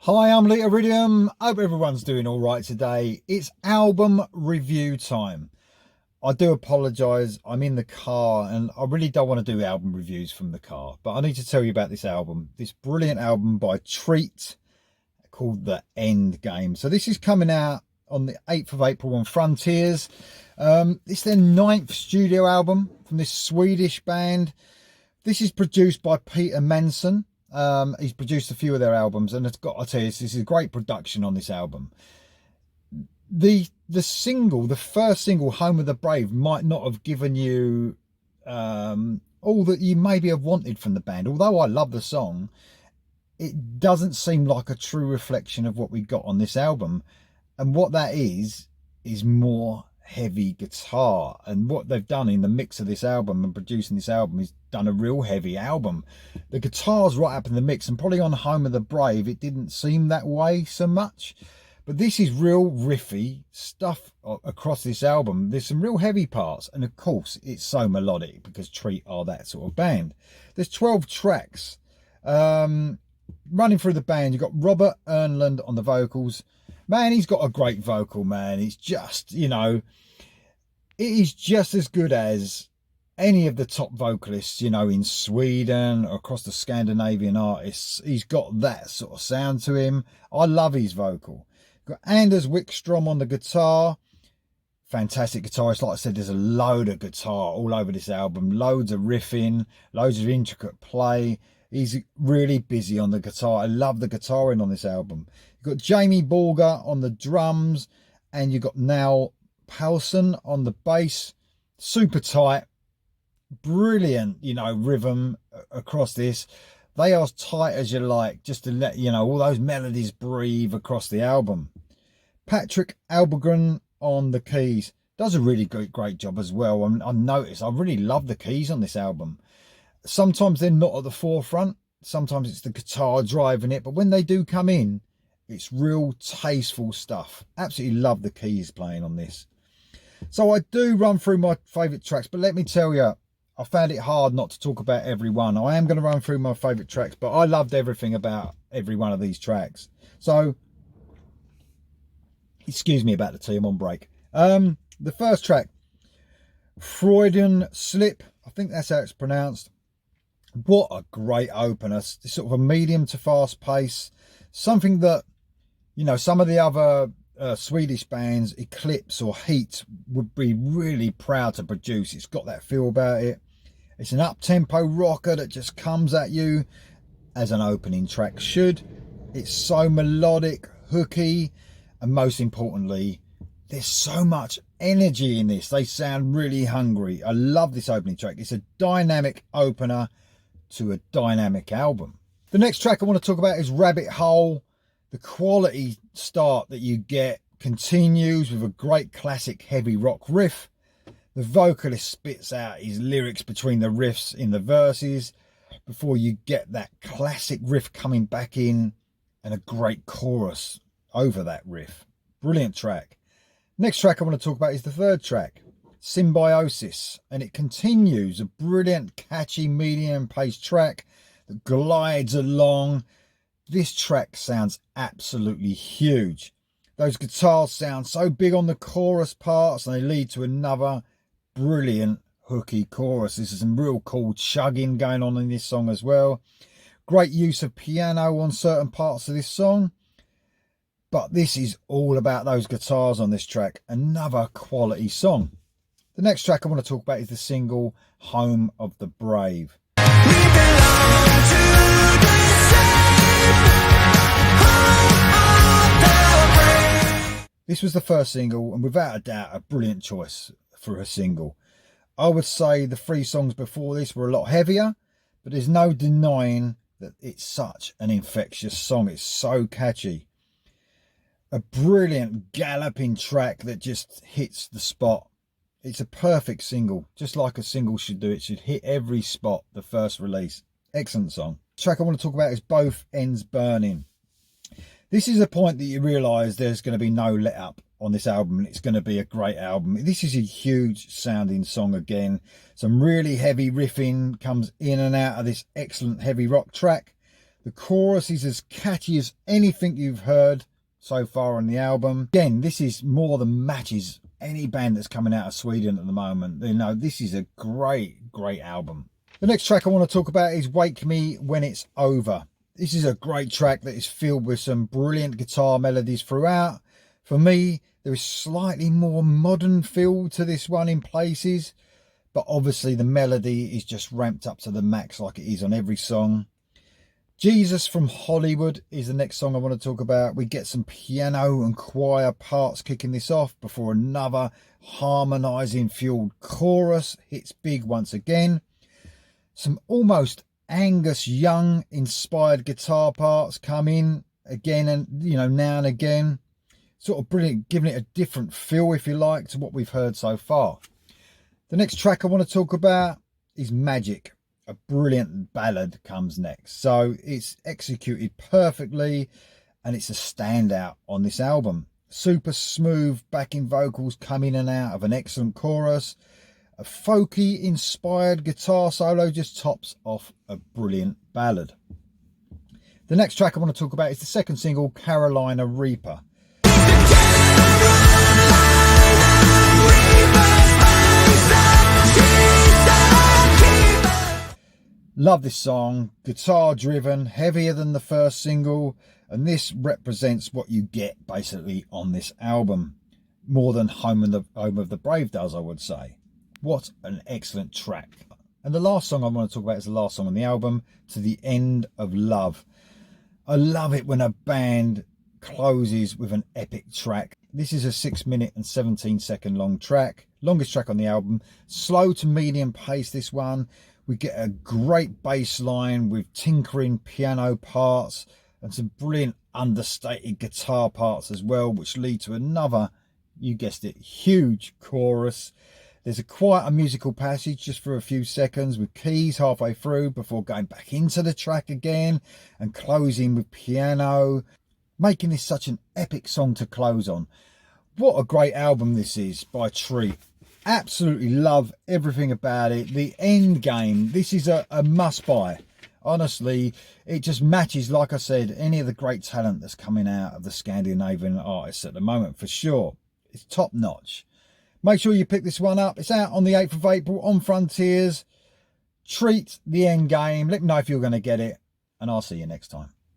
Hi, I'm Lita Iridium. Hope everyone's doing all right today. It's album review time. I do apologise. I'm in the car and I really don't want to do album reviews from the car, but I need to tell you about this album, this brilliant album by Treat called The Endgame. So this is coming out on the 8th of April on Frontiers. It's their 9th studio album from this Swedish band. This is produced by Peter Manson. He's produced a few of their albums, and I've got to tell you, this is a great production on this album. The first single, Home of the Brave, might not have given you all that you maybe have wanted from the band. Although I love the song, it doesn't seem like a true reflection of what we got on this album. And what that is more heavy guitar. And what they've done in the mix of this album and producing this album is done a real heavy album. The guitar's right up in the mix, and probably on Home of the Brave it didn't seem that way so much, but this is real riffy stuff across this album. There's some real heavy parts, and of course it's so melodic because Treat are that sort of band. There's 12 tracks running through the band. You've got Robert Ernland on the vocals. Man, he's got a great vocal, man. It's just, it is just as good as any of the top vocalists, in Sweden or across the Scandinavian artists. He's got that sort of sound to him. I love his vocal. Got Anders Wickstrom on the guitar. Fantastic guitarist. Like I said, there's a load of guitar all over this album. Loads of riffing, loads of intricate play. He's really busy on the guitar. I love the guitaring on this album. You've got Jamie Borger on the drums, and you've got Niall Paulson on the bass. Super tight, brilliant, rhythm across this. They are as tight as you like, just to let all those melodies breathe across the album. Patrick Albergren on the keys does a really great job as well. I noticed I really love the keys on this album. Sometimes they're not at the forefront. Sometimes it's the guitar driving it. But when they do come in, it's real tasteful stuff. Absolutely love the keys playing on this. So I do run through my favourite tracks. But let me tell you, I found it hard not to talk about every one. I am going to run through my favourite tracks. But I loved everything about every one of these tracks. So, excuse me about the tea. I'm on break. The first track, Freudian Slip. I think that's how it's pronounced. What a great opener. It's sort of a medium to fast pace. Something that, some of the other Swedish bands, Eclipse or Heat, would be really proud to produce. It's got that feel about it. It's an up-tempo rocker that just comes at you as an opening track should. It's so melodic, hooky, and most importantly, there's so much energy in this. They sound really hungry. I love this opening track. It's a dynamic opener to a dynamic album. The next track I want to talk about is Rabbit Hole. The quality start that you get continues with a great classic heavy rock riff. The vocalist spits out his lyrics between the riffs in the verses before you get that classic riff coming back in and a great chorus over that riff. Brilliant track. Next track I want to talk about is the third track, Symbiosis, and it continues a brilliant, catchy, medium-paced track that glides along. This track sounds absolutely huge. Those guitars sound so big on the chorus parts, and they lead to another brilliant, hooky chorus. This is some real cool chugging going on in this song as well. Great use of piano on certain parts of this song. But this is all about those guitars on this track. Another quality song. The next track I want to talk about is the single Home of the Brave. This was the first single, and without a doubt, a brilliant choice for a single. I would say the three songs before this were a lot heavier, but there's no denying that it's such an infectious song. It's so catchy. A brilliant galloping track that just hits the spot. It's a perfect single, just like a single should do. It should hit every spot, the first release. Excellent song. The track I want to talk about is Both Ends Burning. This is a point that you realise there's going to be no let up on this album, and it's going to be a great album. This is a huge sounding song again. Some really heavy riffing comes in and out of this excellent heavy rock track. The chorus is as catchy as anything you've heard so far on the album. Again, this is more than matches any band that's coming out of Sweden at the moment. You know, this is a great album. The next track I want to talk about is Wake Me When It's Over. This is a great track that is filled with some brilliant guitar melodies throughout. For me, there is slightly more modern feel to this one in places, but obviously the melody is just ramped up to the max like it is on every song. Jesus from Hollywood is the next song I want to talk about. We get some piano and choir parts kicking this off before another harmonising fueled chorus hits big once again. Some almost Angus Young inspired guitar parts come in again and, you know, now and again. Sort of brilliant, giving it a different feel, if you like, to what we've heard so far. The next track I want to talk about is Magic. A brilliant ballad comes next. So it's executed perfectly and it's a standout on this album. Super smooth backing vocals come in and out of an excellent chorus. A folky inspired guitar solo just tops off a brilliant ballad. The next track I want to talk about is the second single, Carolina Reaper. Love this song, guitar driven, heavier than the first single, and this represents what you get basically on this album. More than Home of the Brave does, I would say. What an excellent track. And the last song I want to talk about is the last song on the album, To the End of Love. I love it when a band closes with an epic track. This is a 6-minute and 17-second long track, longest track on the album. Slow to medium pace, this one. We get a great bass line with tinkering piano parts and some brilliant understated guitar parts as well, which lead to another, you guessed it, huge chorus. There's quite a musical passage just for a few seconds with keys halfway through before going back into the track again and closing with piano, making this such an epic song to close on. What a great album this is by Treat. Absolutely love everything about it. The Endgame, this is a must buy. Honestly, it just matches, like I said, any of the great talent that's coming out of the Scandinavian artists at the moment, for sure. It's top notch. Make sure you pick this one up. It's out on the 8th of April on Frontiers. Treat, the Endgame. Let me know if you're going to get it, and I'll see you next time.